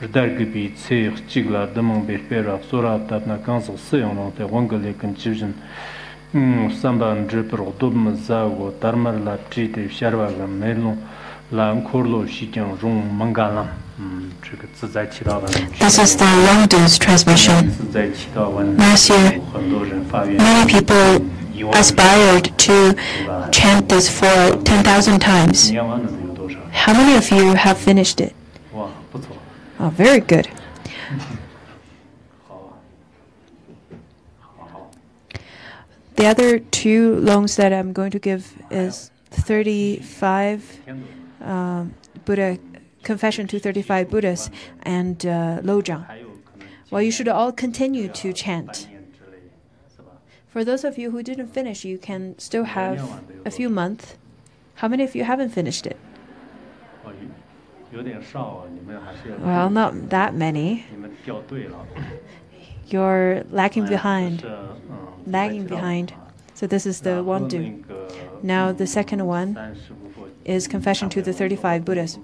Darkibi, Tse, Chigla, Demon Berpera, Sora, Tapna, Council, Seon, the Wangale Confusion, Samban, Dripper, Dubma, Zago, Tarmarla, Chiti, Sharvaga, Melon, Lan Kurlo, Shikan, Rung, Mangala. This is the Longdu's transmission. Last year, many people aspired to chant this for 10,000 times. How many of you have finished it? Oh, very good. The other two longs that I'm going to give is 35 Buddha Confession to 35 Buddhas and Lojang. Well, you should all continue to chant. For those of you who didn't finish, you can still have a few months. How many of you haven't finished it? Well, not that many. You're lagging behind. So this is the one do. Now the second one is Confession to the 35 Buddhas.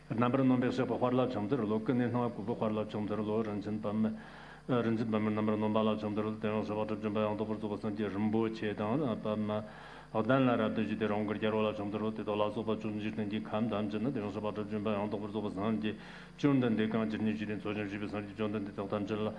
Number number shop of Harla Chumder, Lokan and Harla Chumder, Lawrence and Pam, Rented Bammer number Nombala Chumder, Terence of Jumba on top of Santi Rumbo Chetan, Pam, Odana, the Jironga Jarola Chumder, the Lasso of Junjit and Kam Dungeon, the Rosa Jumba on top of Santi, Jundan, the Kanjin in Social Santi John, the Tangela,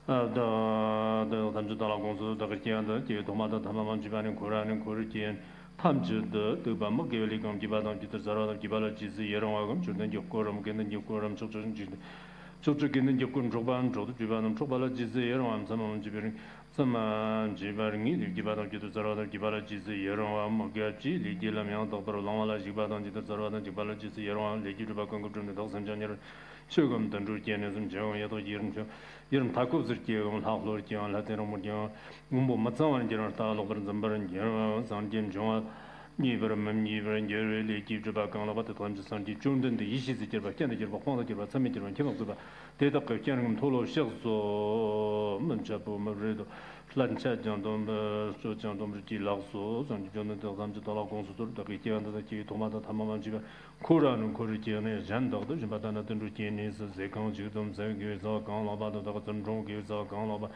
the Tanjala Gonzo, the Kian, the Tomata Tamaman, Jivan, Koran, and Korean. 탐주도 그 게을리감 기바당 기타 자라다 기발을 지지 예롱하금 주는 욕고름 게는 욕고름 저쪽에는 욕고름 조반 저도 주반은 초발을 지지 예롱함 삼만 지베링 삼만 지바링이 기바당 기타 자라다 기발을 지지 예롱함 먹야지 리길라면 더불어 랑와라 기바당 기타 자라다 기발을 지지 예롱함 레기를 바꾼 것 중에 더 선전을 최근 단주 견해좀 정해도 이름 다고스르게 하플로르게 라테로모게 뭐 맞자원 지는 다로버 점버는 여 산진 정 니버면 예를 기주바 강라바트 던지선지 중든데 이시지게 밖에는 저 방도 저 참미들은 계속 대답 그냥 토로 시작소 문자부 뭐래도 플란차 정도 소정도 지라소 전지 전에 담지 달아 공수들 되게 기한다 기 도마다 담아만 지가 코라는 코르지에 잔도도 좀 받아놨던 루틴에서 세강 지금 세계에서 강라바도 더 전종계에서 강라바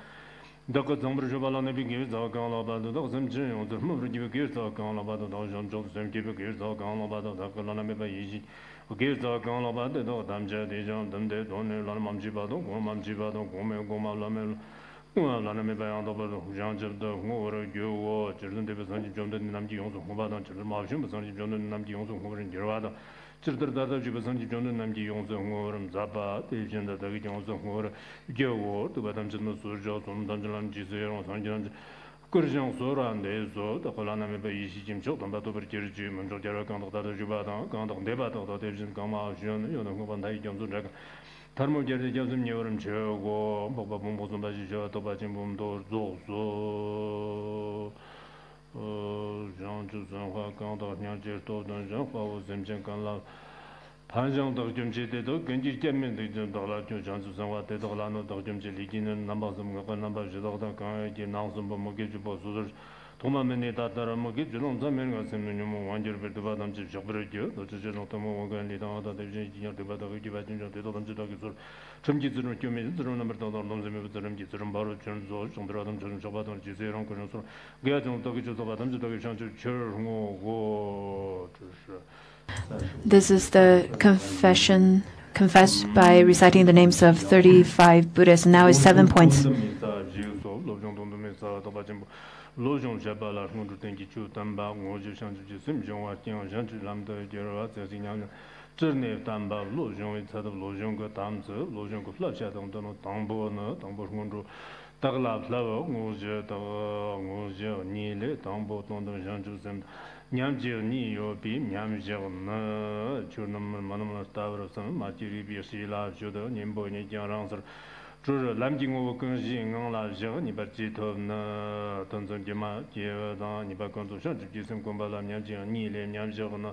다가 점으로 줘발라네 비게서 강라바도 더 점진 오늘 뭐 비게서 강라바도 더 전종 sem기게서 강라바도 더 그러나면 이지 게서 강라바도 더 담자 대전 담대 돈을 나는 맘지바도 고맘지바도 고메고마라면 라나메 바양도 버도 장접도 뭐를 교워 저런데 배선지 좀된 남지 용서 공부하던 저를 마음심 배선지 좀된 남지 용서 공부를 들어와도 저들다도 배선지 좀된 남지 용서 공부를 잡아 대전다 되게 용서 공부를 교워 또 받음짓는 소리죠 좀 던질람 지세요 선지는 그러정 소란데서 또 라나메 바 이시짐 조금 봐도 버지지 먼저 저러 강도다도 주바다 강도 대바도 대진 강마시는 요는 공부한 다이 점도 내가 다른 게르 점점 여름 저고 뭐뭐 무슨 바지죠 또 바진 몸도 조조 장주선화 강도 냐제도 donjon 화우 zemjen 간라 반정도 좀 제대도 근지 때문에 좀 돌아 좀 장주선화 대도라는 좀 리기는 남바좀 거 남바지도다 강에 나서 뭐 먹게 주고 도마면에 다다라 먹게 주는 자면 같으면 뭐 완전 베도 받은 집 접으려죠. 또 저는 또 뭐 관리당하다 되지 진짜 받아 그게 받은 저 대도 던지다기 소 점지들은 좀 들은 넘버 더 넘으면 점지들은 바로 전소 정들어던 저는 접하던 지세랑 그런 소 그게 좀 더 그저 받은 저기 저 철고 This is the confession confessed by reciting the names of 35 Buddhas. Now it's 7 points. 로종 잡발라 hundu tengi chu tamba ngoju shanju ji sim jongwa kyang shanju lamda gerwa zhe zingyang zhene tamba lo zhong wei ca de lo zhong ge tam zi lo zhong ge fla xia dong dong dang bo ne dang bo shong zhu da la fla ngo je da ngo je ni le dang bo dong dong zhang zhu zhen nyam je ni yo bi nyam je ne chu nam ma nam ta ro sam ma ji ri bi shi la ju de nian bo ni jiang rang zi 就是南京我更新俺拉些你把街头那等等的嘛，街上你把工作上就生公把那年纪你来年纪那，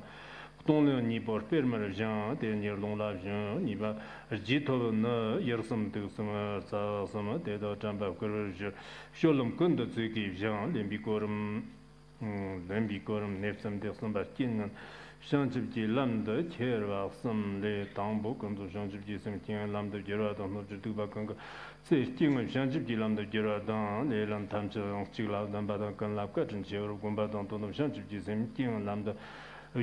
东了你把别人的讲，对你弄拉讲，你把街头那也什么都什么啥什么得到站把个是，小龙跟的这个讲，连比个人，连比个人那什么的什么经验。 像这些蓝的铁吧，什么的当铺工作像这些什么天蓝的铁吧，当那这都把刚刚，这天个像这些蓝的铁吧，当来蓝他们这这个蓝把当跟蓝个真些，如果把当都能像这些什么天蓝的。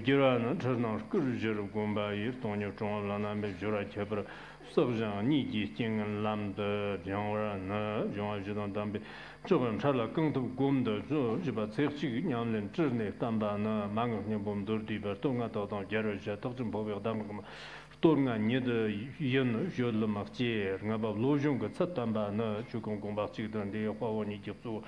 铁吧呢，这那个是就是公把也当年中了那边就来贴不了，实际上你的天蓝的讲话呢，讲话就当当边。 这个查了更多工的，就把这几年人之内担保呢，满个年我们都里边都按到当家人家，都真保表他们个嘛，都按你的人学了嘛接，俺把罗中个测担保呢，就公把这段的话我你就做，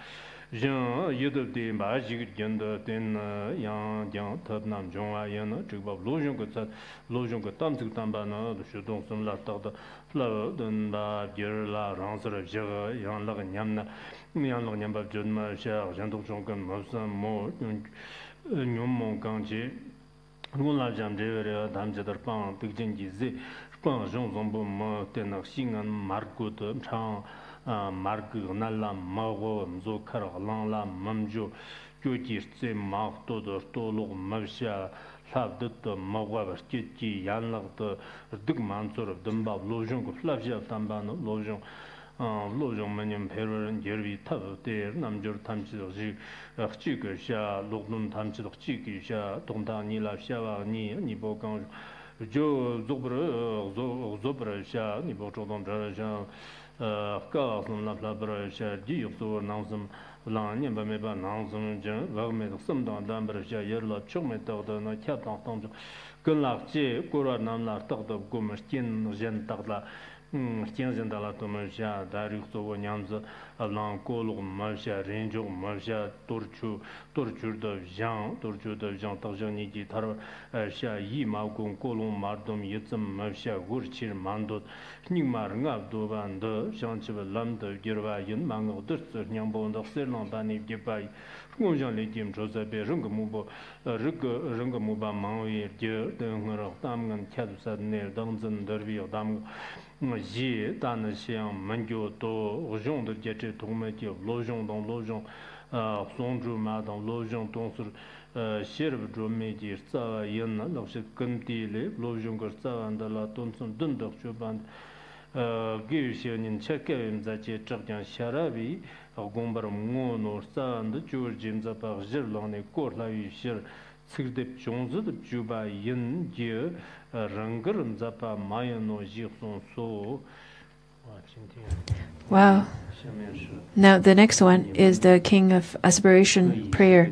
人有的把这个人的呢，样样他南中啊样呢，这个把罗中个测，罗中个担这个担保呢，学东什么拉到的，拉等把别人拉让是了这个样那个年呢。 年老年把真嘛下，像都种跟毛山毛用牛毛钢筋，我那讲这个了，他们这点帮对经济是帮上上不毛在那西安马古的长马古那拉马我做开了浪拉门就在马多的多路马下。 他的马我把这养了的这个满做的等把罗中个flap下担保呢罗中。 罗中们人陪人节日他的南就他们知道是这个下罗龙他们知道这个下东大你来下吧你不讲就做不了下你不主动这下搞什么那不了下第一做那什么两年没把那什么讲外面的什么当不了下也了出门到的那恰当当中跟老姐过了那那到的我们见人到了。 现在到了他们下，大家说我娘子，让过路马下人就马下多出的样，到像你的他下一毛公过路马东也怎么下过去蛮多，你马人家多半的，像这个蓝的几万人蛮多的，是娘包的3两半的几百，我想你听说在别人个木包，人个木包忙也就等会儿他们看出来那当真的比较他们。 也但是像门就都用的这些同门就罗用当罗用，松竹嘛当罗用都是写不着没的，早也那老是跟地嘞罗用个早完的了，都从等到就办，给些人吃给人在这浙江下来比，公把我那早完的就是现在把日浪的过来一些。 这个种子的就把人家人个人在把马呀诺西松说，Wow. Now the next one is the King of Aspiration prayer.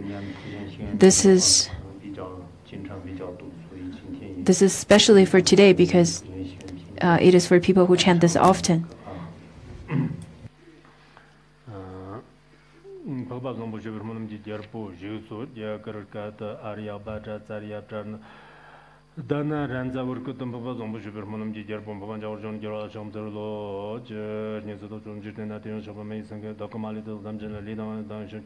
This is especially for today because it is for people who chant this often. Dana Ranza Urkutum Papa Zombu Supermonum Jerpon Pavanja Orjon Gera Chamterlo, Nizato Junjitana Shaman, Dokamali, Damjan, Lida, Dungeon,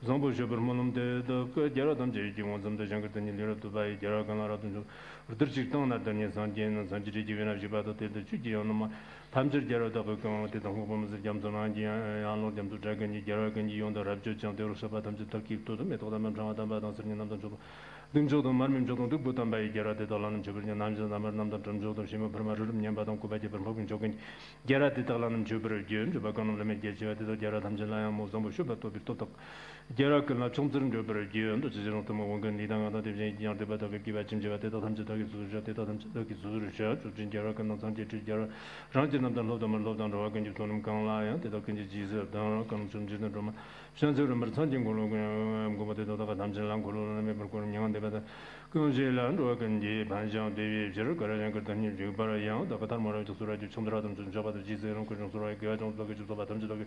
Zombu Supermonum de Geradam, the younger than Lira to buy Geraganara, Urchitona, Daniel Sandian, Sanji Divina Jibata, the Chigionoma, Tamser Gerada, the Homes of Jamson, Yano, them to Dragon, Geragan, on the Rapture, Chantel Sabatam, Taki to the Method of Ramada, 등조도 말면 조금 듣고던 바에 게라데 달라는 주변에 남자 남자 등조도 심어 버마를 년바동 고바지 버먹은 조금 게라데 달라는 주변을 견 주바건을 메게지와도 게라 담절라야 모좀 쇼바도 비토톡 게라클나 총들은 주변을 견도 지저는 또 원근 리당하다 되지 이양 데바도 기바 짐지와도 담저도 수저도 담저도 수르셔 주진 게라클나 상제 게라 ran지 남다 로도만 로단로 근지 돈음 강라야 데도 근지 지저 당 건 좀지는 좀 현재로 말 선진 걸로 그냥 고바데다가 담절랑 걸로는 메벌 거는 양한 데바다 그 Congelan, Roganji, Banjan, Devi, Jerukarajan, Barayan, the Katamara to Suraj, Chundradam, Java, the Gizon, Kurai, Gajan, Luggage of Batam,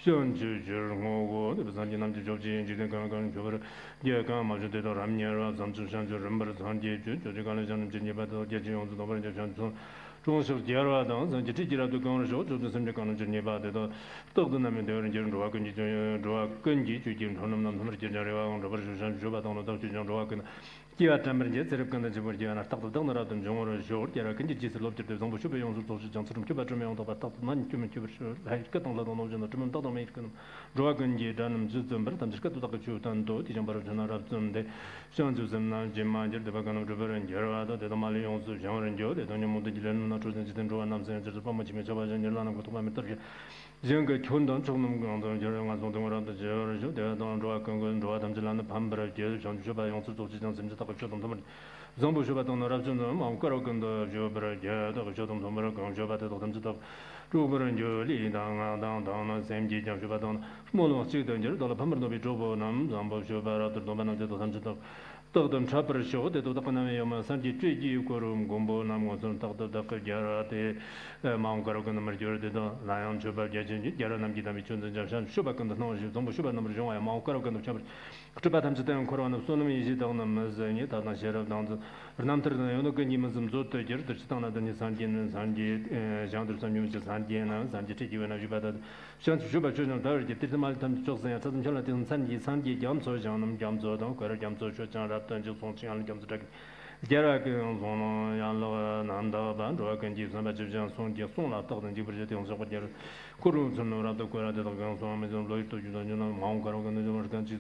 Shun Juju, the Sanjinam, Joji, Jidan, Jover, Diakan, Major, Ramnia, Samsung, Remember, Sanji, Jojikan, Geneva, Jajan, the Novan, 中小第二档，咱这这几来都讲说，就是甚至讲这你把这个都跟他们的人讲说，根据就经常他们就讲说，这不是说说把当了都就讲说跟。第二咱们这这跟的这不讲那大都等到等中国说，第二根据就是老这的，咱不说不用说是讲这种就把这么样的把大那你就没就是还个当了当了真的这么到没可能，说根据咱们这怎么咱这个都大概就当多，地上把这那那怎么的，像就是那这嘛就对吧？可能这边人第二的这马里用是像人家的，当年我们这人那出生之后남산就是把我前面小把人家那个都把没得去，这个穷当中能讲到就是我从我那的就是对当中跟他们这那盘不了，就是像就把用是做这种甚至大概就他们。总部说把当那那种嘛，个人跟的就不是也那个就他们讲就把这都他们知道，如果人就理当那3级讲就把当，莫弄这个就是到了盘不那边做不那总部说把那都把那这都他们知道。 तकदम छापर शो ते तो तकना में यम संजी ट्रेजी कोरुम गोंबो नाम गोसन तकद तक जरा ते मांग करो कन नंबर जोर दे तो लायन छबा जेजन जरा नाम की दामी चुन जन शुभ कन नो जो तो शुभ नंबर जो या मांग करो कन छबर छबा तम से तन कोरोना सोनम इजी तो नम जने ता ना शेर दान नाम तर यो कन निम जम जो ते जर त ता ना दनि संजी जान दर संजी में संजी ना संजी ट्रेजी व ना जुबा दा शान शुभ जो न दर जे ते माल तम जो से या तम चला ते संजी जाम सो जानम जाम जो दो कर जाम सो जो 단 정송치한 점들이 제라게 손은 양로 난다 반도 간지 선바지장 손지 손라 떡든 지브르제 대응서 거절 코르선노라도 거라도 강소하면서 로이도 주는 마음 가로 근데 좀 간지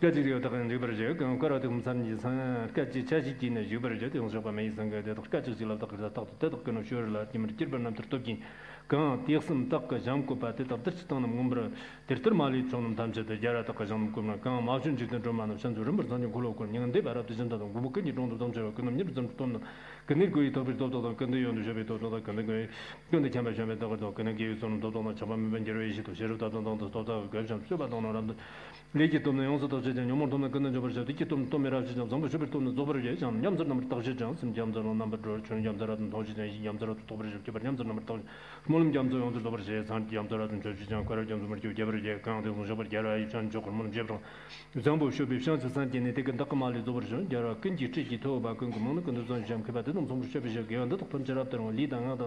까지리어 다른 지브르제 그 거라도 금산지 산 까지 차지기는 지브르제 대응서 바 메이상가 대도 까지 질라도 그다 떡도 대도 그는 쇼르라 팀을 찌르는 들도기 그 디엑스는 딱 잠고 빠때 답들치는 몸으로 들들 말이 좀 담제도 자라도 가정 꿈나 그 마준 지든 좀 많은 선조를 버전이 골로고 있는데 바랍도 전다도 무근이 정도 dom저 그놈 일 좀 돈 근데 거의 더도 근데 연도 접에 더도 근데 참아 더도 근데 기회선 더도 잡으면 변제로 이시도 제로도 더도 그좀 쏘바도는 레지 돈 용서도 제전 요모 돈 근데 저 버저 디키 돈 메라 지점 전부 접을 돈 조버려 장 냠저 넘을 딱 지점 심 냠저 넘버 저 냠저라든 도지는 냠저라도 도버려 저 냠저 넘을 돈 몰음 냠저 용도 도버려 산 냠저라든 저 지점 거를 좀 좀 저버려 강도 저버려 저라 이전 조금 몰음 제버 전부 쇼비 션스 산디네 되게 딱 말이 도버려 저라 근지 찌지 도바 근고 먹는 근데 좀 그바도 좀 쇼비 저 개한도 펀저랍던 리당하다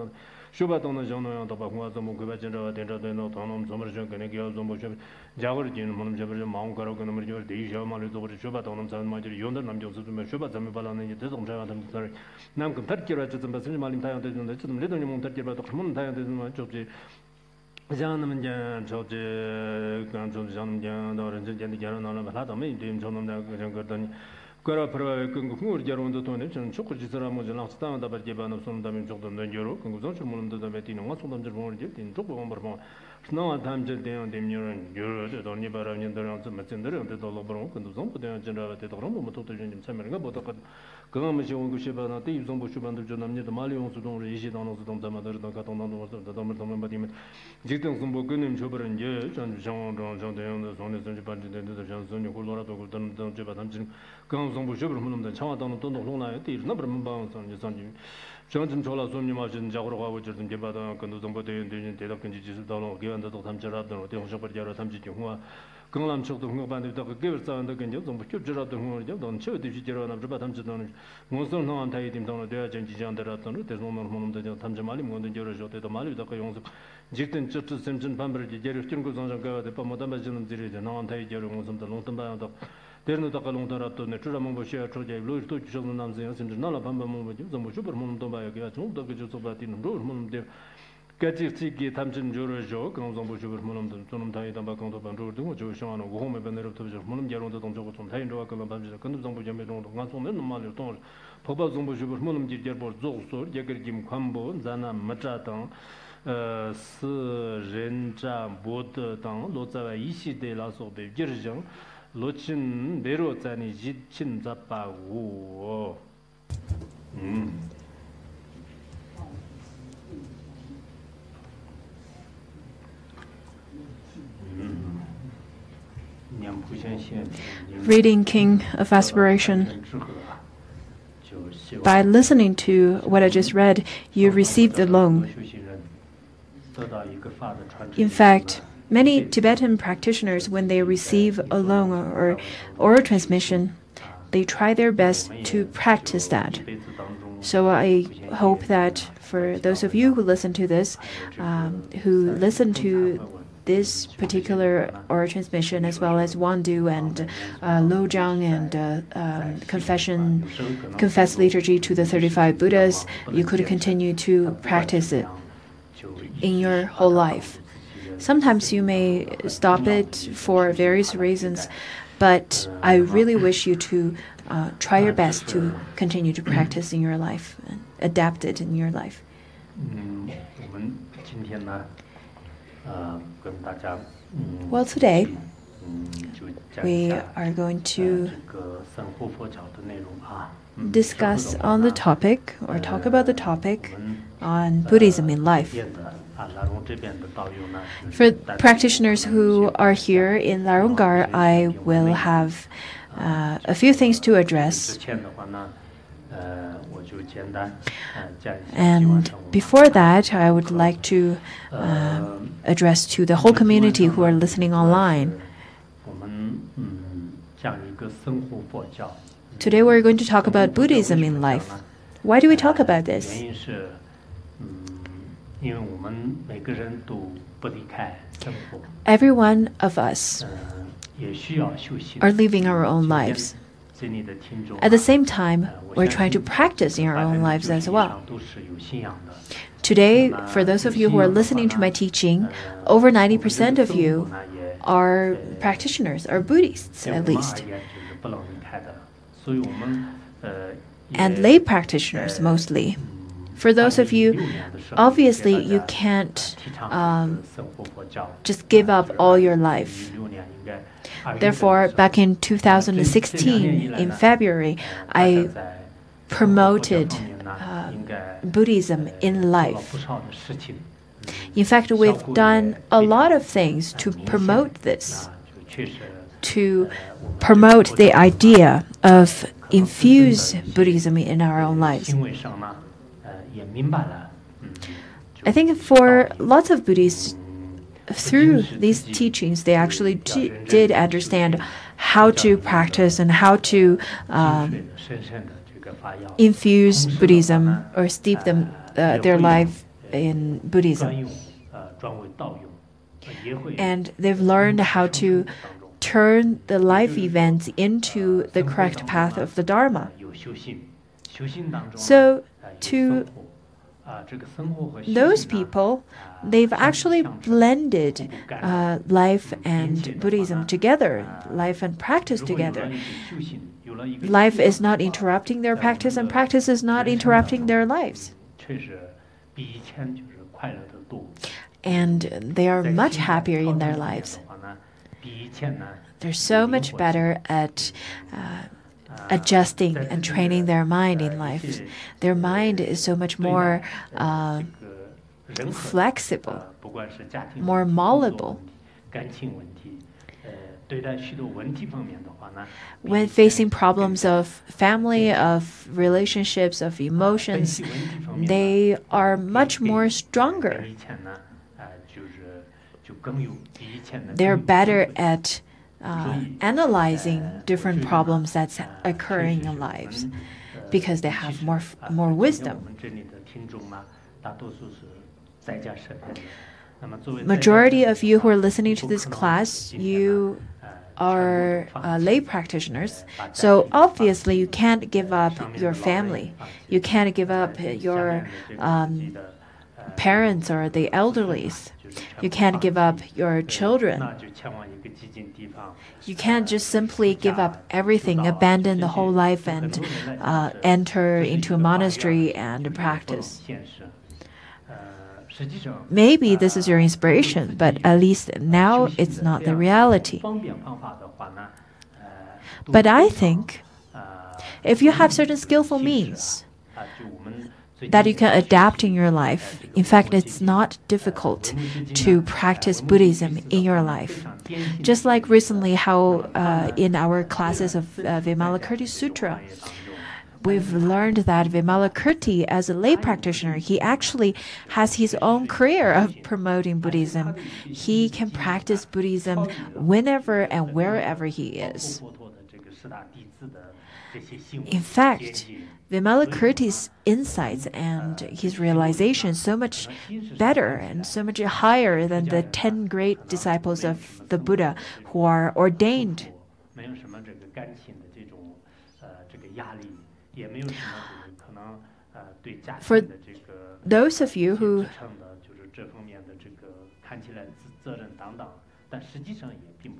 쇼바도는 저는 더 바고서 뭐 그바전라 된다는 돈은 좀 버려 그네 개어 좀 버려 자거지는 몰음 저버려 마음 가로 그 number 저 대이셔 말을 도버려 쇼바도는 산 말이 연들 남ጆ서 좀 쇼바 잠이 발라는 이제 대동 자한테 남금 tarki라 좀 무슨 말임 타야 되는데 좀 레더니 못 tarki라도 그러면 타야 되는 거 저지 자는 이제 저지 간좀 자는 이제 너는 이제 자는 나는 하다 뭐 이제 저는 그냥 그랬더니 그라 프로 그 후르 자론도 돈에 전 초코지 사람은 저 나스타다 버게바는 손담인 정도 넘겨로 그 무슨 물음도 담에 뛰는 거 손담 좀 모르지 뛴 쪽 보면 버뭐 스나와 담제 되는 dem녀는 여러 돈이 바라면들은 좀 맞는데요 근데 돌아보면 근데 좀 보면 전화 때도 그런 뭐 또 좀 참여가 보다 그거 뭐지 오고 싶어나 때 유성 보시반들 좀 남녀도 말이 용수동 이시 나눠서 돈 담아들도 가동나도 와서 담을 담을 받으면 직등 선보 그님 줘버린 게 전정정 대용도 손에 손지 반지는데 전선이 홀로라도 그던 저 받am진 강성부 줘버면 문음된 차와다는 돈도 홍나요 때 이러나 버면 방선 전지 저는 졸라 손님 하신 작으로 가고 저든 게 받아 근도 정보 대연되는 대답근지 지수다로 기원도 담절하던 어디 호셔버려라 담지 경화 강남 쪽도 홍반도 그 개월사한테 근데 좀 붙여주라던 홍어죠 넌 쳐도 지지로 나 잡아 담지도는 무슨 노한 타이 팀도는 돼야 전지장들었던 대소문 몸도 담지 말이 뭔데 저러죠 때도 말이 다 용서 직든 쩌트 샘진 반벌지 제를 뜬고 선정가가 돼 뭐다 맞는 들이 노한 타이 저러 무슨 돈 바도 대는 다 kalung다라도 네 주라만 보셔 저제 로이도 주는 남자야 심지 나라 반반만 보죠 좀 슈퍼 몸도 봐야 게 좀더 그 저소바티는 로 몸도 같이기 탐진 조르죠 강성 보셔 몸도 좀 다이다 바강도 반로도 저 쇼하는 고홈에 변내로 또 몸 자론도 동저고 좀 다인도와 그런 밤지 근도 정보 좀 해도 간송는 말로 또 법바 정보 좀 몸 지저 버 조소 예거김 관보 자나 맞자당 스렌자 보드당 로자와 이시데라서 베기르정 로친 내로자니 지친 잡바고 Reading King of Aspiration. by listening to what I just read, you received the loan. In fact, many Tibetan practitioners, when they receive a loan or oral transmission, they try their best to practice that. So I hope that for those of you who listen to this, who listen to this particular oral transmission, as well as Wandu and Lojang and Confess Liturgy to the 35 Buddhas, you could continue to practice it in your whole life. Sometimes you may stop it for various reasons, but I really wish you to try your best to continue to practice in your life and adapt it in your life. Well, today we are going to discuss on the topic or talk about the topic on Buddhism in life. For practitioners who are here in Larungar, I will have a few things to address. And before that, I would like to address to the whole community who are listening online. Today we're going to talk about Buddhism in life. Why do we talk about this? Every one of us are living our own lives. At the same time, we're trying to practice in our own lives as well. Today, for those of you who are listening to my teaching, over 90% of you are practitioners, are Buddhists at least. And lay practitioners mostly. For those of you, obviously you can't just give up all your life. Therefore, back in 2016, in February, I promoted Buddhism in life. In fact, we've done a lot of things to promote this, to promote the idea of infuse Buddhism in our own lives. I think for lots of Buddhists, through these teachings, they actually did understand how to practice and how to infuse Buddhism or steep their life in Buddhism. And they've learned how to turn the life events into the correct path of the Dharma. So to those people, they've actually blended life and Buddhism together, life and practice together. Life is not interrupting their practice, and practice is not interrupting their lives. And they are much happier in their lives. They're so much better at adjusting and training their mind in life. Their mind is so much more flexible, more malleable. When facing problems of family, of relationships, of emotions, they are much more stronger. They're better at analyzing different problems that's occurring in lives because they have more wisdom. Majority of you who are listening to this class, you are lay practitioners, so obviously you can't give up your family. You can't give up your parents or the elderlies. You can't give up your children. You can't just simply give up everything, abandon the whole life and enter into a monastery and practice. Maybe this is your inspiration, but at least now it's not the reality. But I think if you have certain skillful means that you can adapt in your life, in fact, it's not difficult to practice Buddhism in your life. Just like recently how in our classes of Vimalakirti Sutra, we've learned that Vimalakirti, as a lay practitioner, he actually has his own career of promoting Buddhism. He can practice Buddhism whenever and wherever he is. In fact, Vimalakirti's insights and his realization so much better and so much higher than the 10 great disciples of the Buddha who are ordained. For those of you who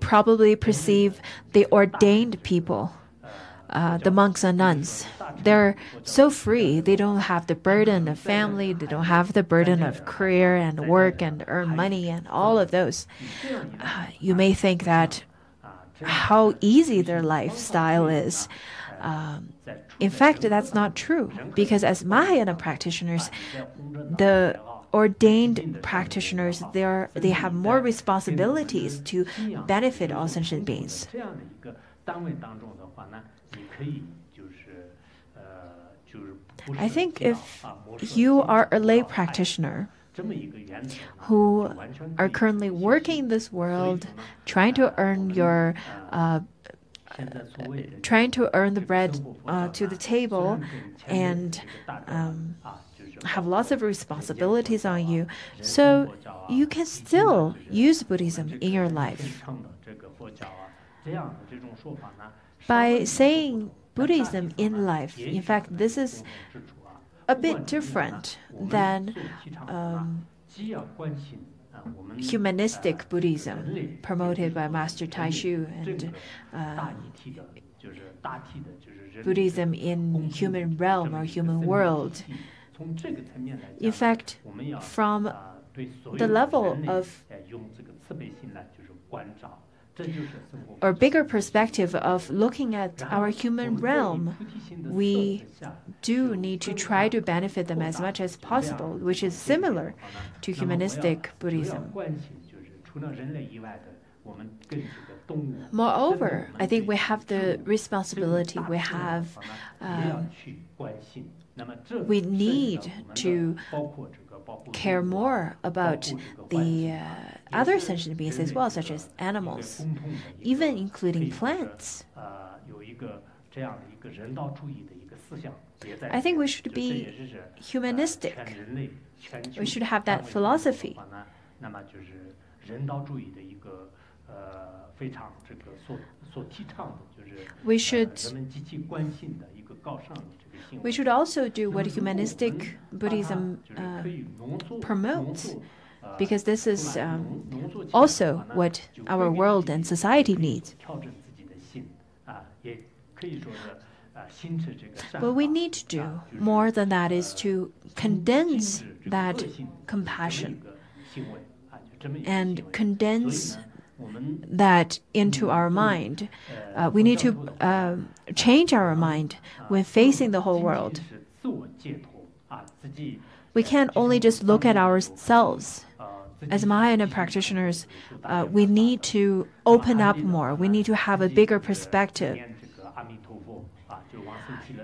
probably perceive the ordained people, the monks and nuns, they're so free. They don't have the burden of family. They don't have the burden of career and work and earn money and all of those. You may think that how easy their lifestyle is. In fact, that's not true, because as Mahayana practitioners, the ordained practitioners, they have more responsibilities to benefit all sentient beings. I think if you are a lay practitioner who are currently working in this world, trying to earn the bread to the table, and have lots of responsibilities on you, so you can still use Buddhism in your life. By saying Buddhism in life, in fact, this is a bit different than humanistic Buddhism promoted by Master Taishu and Buddhism in human realm or human world. In fact, from the level of or bigger perspective of looking at our human realm, we do need to try to benefit them as much as possible, which is similar to humanistic Buddhism. Moreover, I think we have the responsibility, we need to care more about the other sentient beings as well, such as animals, even including plants. I think we should be humanistic. We should have that philosophy. We should also do what humanistic Buddhism promotes, because this is also what our world and society needs. What we need to do more than that is to condense that compassion and condense that into our mind. We need to change our mind when facing the whole world. We can't only just look at ourselves. As Mahayana practitioners, we need to open up more. We need to have a bigger perspective.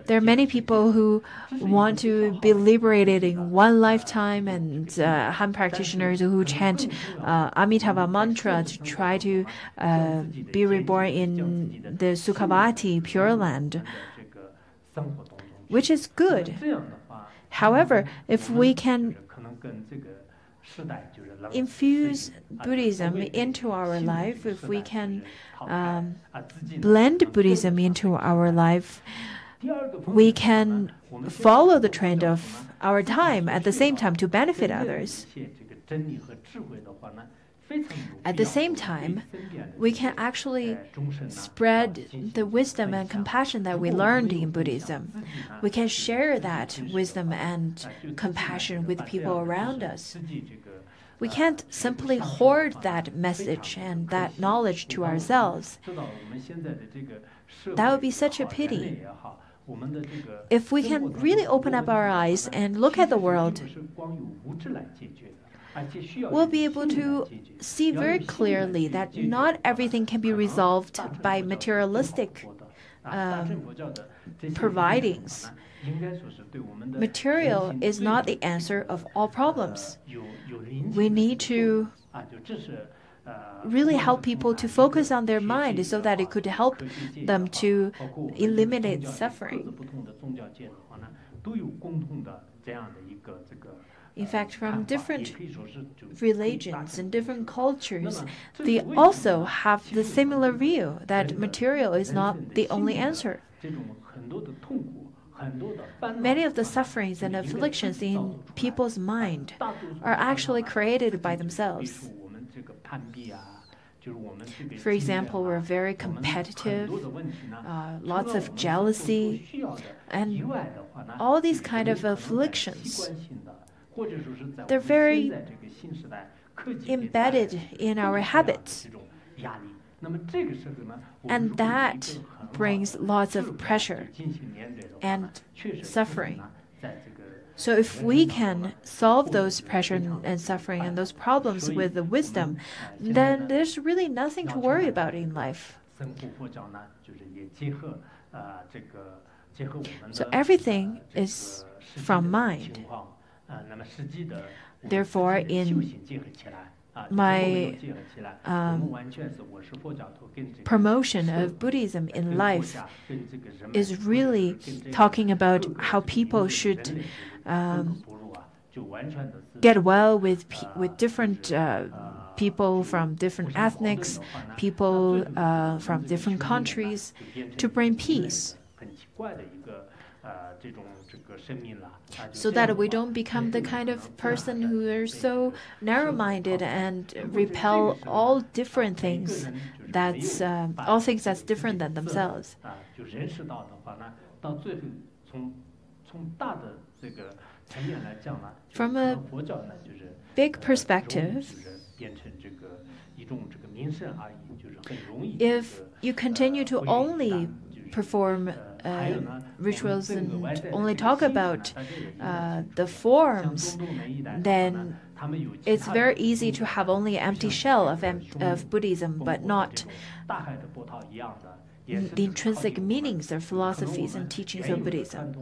There are many people who want to be liberated in one lifetime, and Han practitioners who chant Amitabha mantra to try to be reborn in the Sukhavati Pure Land, which is good. However, if we can infuse Buddhism into our life, if we can blend Buddhism into our life, we can follow the trend of our time at the same time to benefit others. At the same time, we can actually spread the wisdom and compassion that we learned in Buddhism. We can share that wisdom and compassion with people around us. We can't simply hoard that message and that knowledge to ourselves. That would be such a pity. If we can really open up our eyes and look at the world, we'll be able to see very clearly that not everything can be resolved by materialistic providings. Material is not the answer of all problems. We need to really help people to focus on their mind so that it could help them to eliminate suffering. In fact, from different religions and different cultures, they also have the similar view that material is not the only answer. Many of the sufferings and afflictions in people's mind are actually created by themselves. For example, we're very competitive, lots of jealousy, and all these kind of afflictions. They're very embedded in our habits. And that brings lots of pressure and suffering. So if we can solve those pressure and suffering and those problems with the wisdom, then there's really nothing to worry about in life. So everything is from mind. Therefore, in my promotion of Buddhism in life is really talking about how people should get well with different people from different ethnics, people from different countries, to bring peace. So that we don't become the kind of person who are so narrow-minded and repel all different things all things that's different than themselves. From a big perspective, if you continue to only perform rituals and only talk about the forms, then it's very easy to have only an empty shell of Buddhism, but not the intrinsic meanings or philosophies and teachings of Buddhism.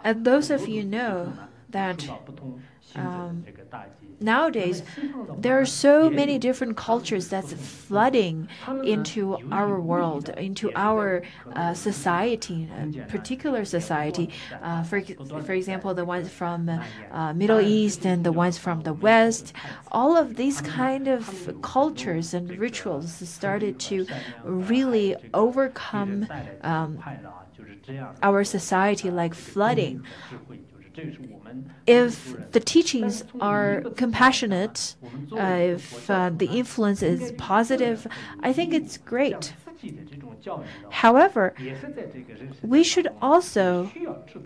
And those of you know that nowadays there are so many different cultures that's flooding into our world, into our society, particular society. For example, the ones from Middle East and the ones from the West. All of these kind of cultures and rituals started to really overcome our society like flooding. If the teachings are compassionate, if the influence is positive, I think it's great. However, we should also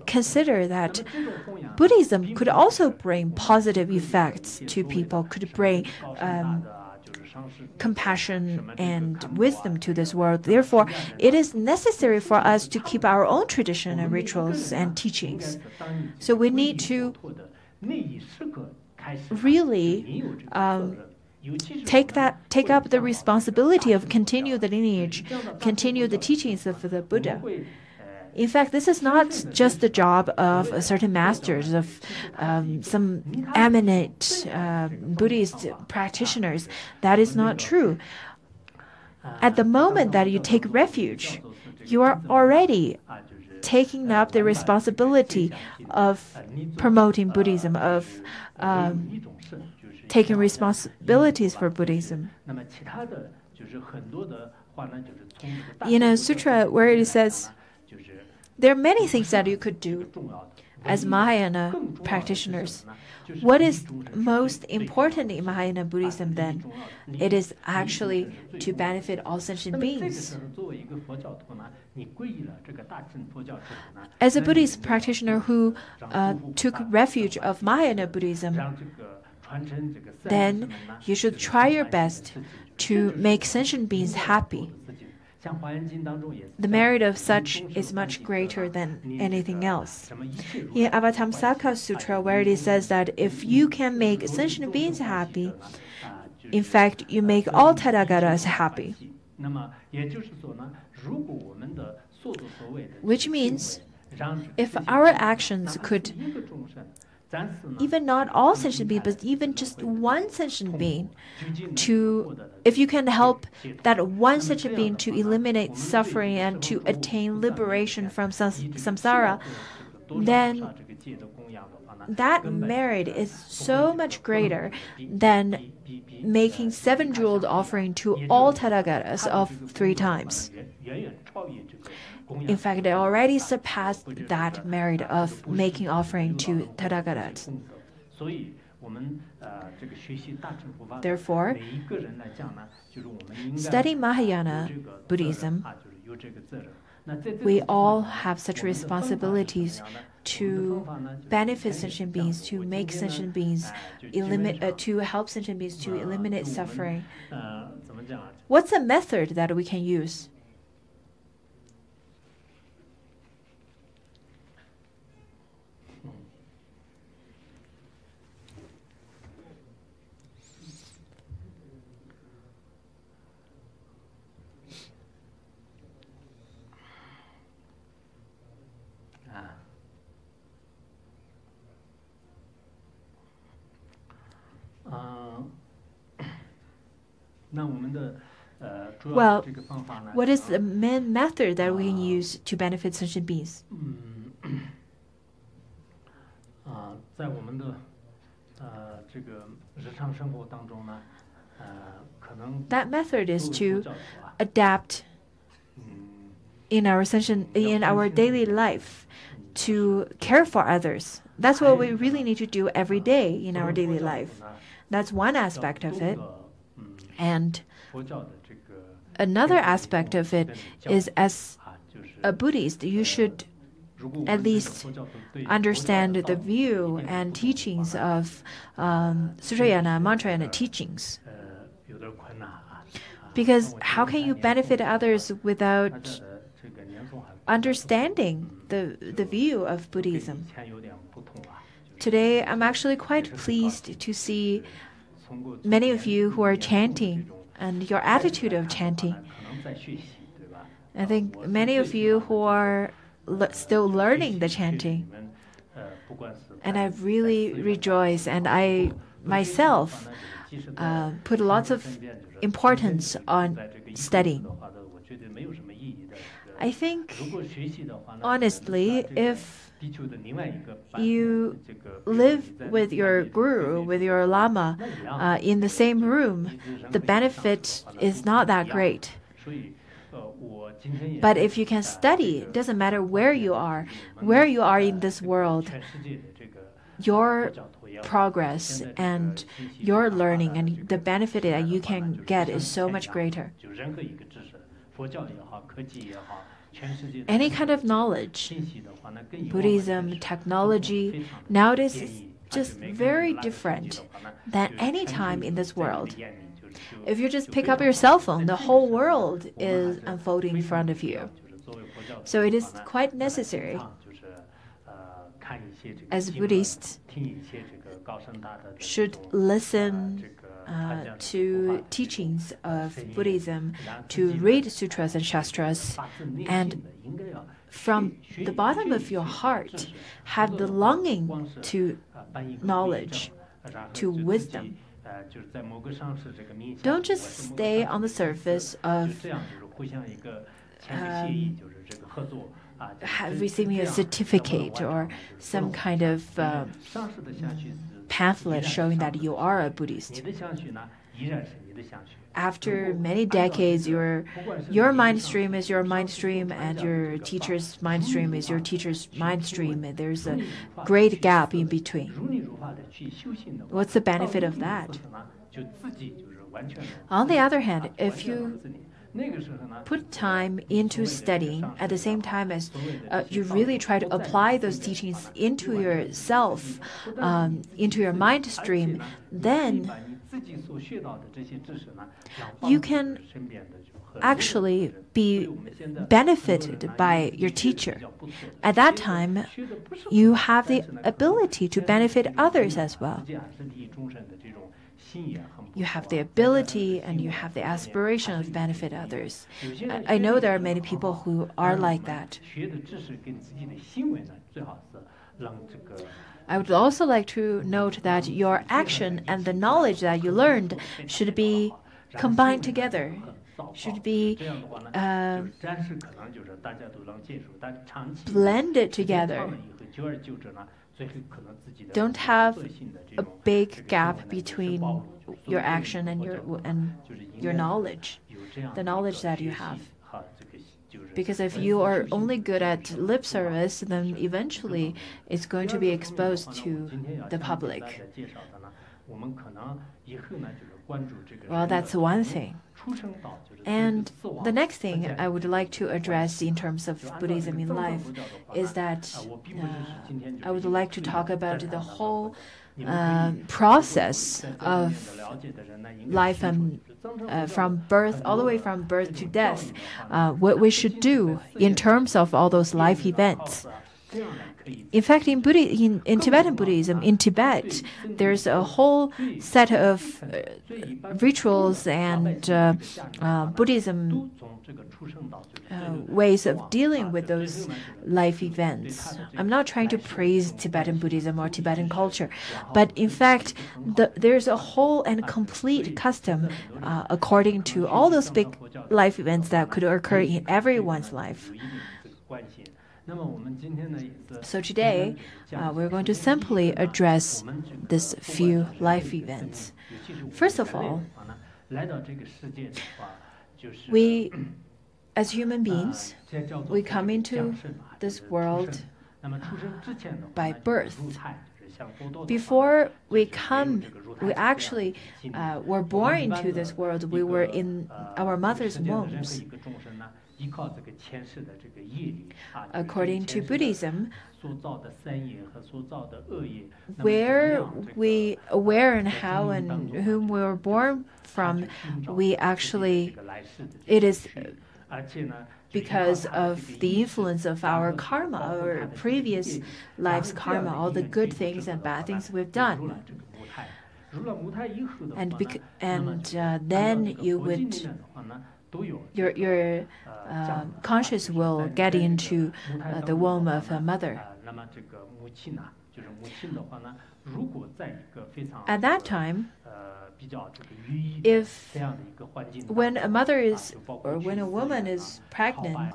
consider that Buddhism could also bring positive effects to people, could bring compassion and wisdom to this world. Therefore, it is necessary for us to keep our own tradition and rituals and teachings. So we need to really take up the responsibility of continue the lineage, continue the teachings of the Buddha. In fact, this is not just the job of certain masters, of some eminent Buddhist practitioners. That is not true. At the moment that you take refuge, you are already taking up the responsibility of promoting Buddhism, of taking responsibilities for Buddhism. In a sutra where it says, there are many things that you could do as Mahayana practitioners. What is most important in Mahayana Buddhism then? It is actually to benefit all sentient beings. As a Buddhist practitioner who took refuge of Mahayana Buddhism, then you should try your best to make sentient beings happy. The merit of such is much greater than anything else. In Avatamsaka Sutra, where it says that if you can make sentient beings happy, in fact, you make all Tathagatas happy. Which means if our actions could, even not all sentient beings, but even just one sentient being, if you can help that one sentient being to eliminate suffering and to attain liberation from samsara, then that merit is so much greater than making 7 jeweled offering to all Tathagatas of 3 times. In fact, they already surpassed that merit of making offering to Tathagatas. Therefore, studying Mahayana Buddhism, we all have such responsibilities to benefit sentient beings, to make sentient beings to help sentient beings to eliminate suffering. What's a method that we can use? Well, what is the main method that we can use to benefit sentient beings? That method is to adapt in our daily life to care for others. That's what we really need to do every day in our daily life. That's one aspect of it. And another aspect of it is, as a Buddhist, you should at least understand the view and teachings of Sutrayana, Mantrayana teachings. Because how can you benefit others without understanding the view of Buddhism? Today, I'm actually quite pleased to see many of you who are chanting and your attitude of chanting. I think many of you who are still learning the chanting. And I really rejoice, and I myself put lots of importance on studying. I think, honestly, if you live with your guru, with your lama, in the same room, the benefit is not that great. But if you can study, it doesn't matter where you are in this world, your progress and your learning and the benefit that you can get is so much greater. Any kind of knowledge, Buddhism, technology, nowadays is just very different than any time in this world. If you just pick up your cell phone, the whole world is unfolding in front of you. So it is quite necessary, as Buddhists, should listen to teachings of Buddhism, to read sutras and shastras, and from the bottom of your heart, have the longing to knowledge, to wisdom. Don't just stay on the surface of receiving a certificate or some kind of pamphlet showing that you are a Buddhist. After many decades, your mind stream is your mind stream, and your teacher's mind stream is your teacher's mind stream. And there's a great gap in between. What's the benefit of that? On the other hand, if you put time into studying at the same time as you really try to apply those teachings into yourself, into your mind stream, then you can actually be benefited by your teacher. At that time, you have the ability to benefit others as well. You have the ability and you have the aspiration of benefit others. I know there are many people who are like that. I would also like to note that your action and the knowledge that you learned should be combined together, should be blended together. Don't have a big gap between your action and your knowledge, the knowledge that you have. Because if you are only good at lip service, then eventually it's going to be exposed to the public. Well, that's one thing. And the next thing I would like to address in terms of Buddhism in life is that I would like to talk about the whole process of life and from birth, all the way from birth to death, what we should do in terms of all those life events. In fact, in Tibetan Buddhism, in Tibet, there's a whole set of rituals and Buddhism ways of dealing with those life events. I'm not trying to praise Tibetan Buddhism or Tibetan culture, but in fact, there's a whole and complete custom according to all those big life events that could occur in everyone's life. So today, we're going to simply address this few life events. First of all, we, as human beings, we come into this world by birth. Before we come, we actually were born into this world. We were in our mother's wombs. According to Buddhism, where and how and whom we were born from, it is because of the influence of our karma, our previous life's karma, all the good things and bad things we've done. And then you would, your conscious will get into the womb of a mother. At that time, when a woman is pregnant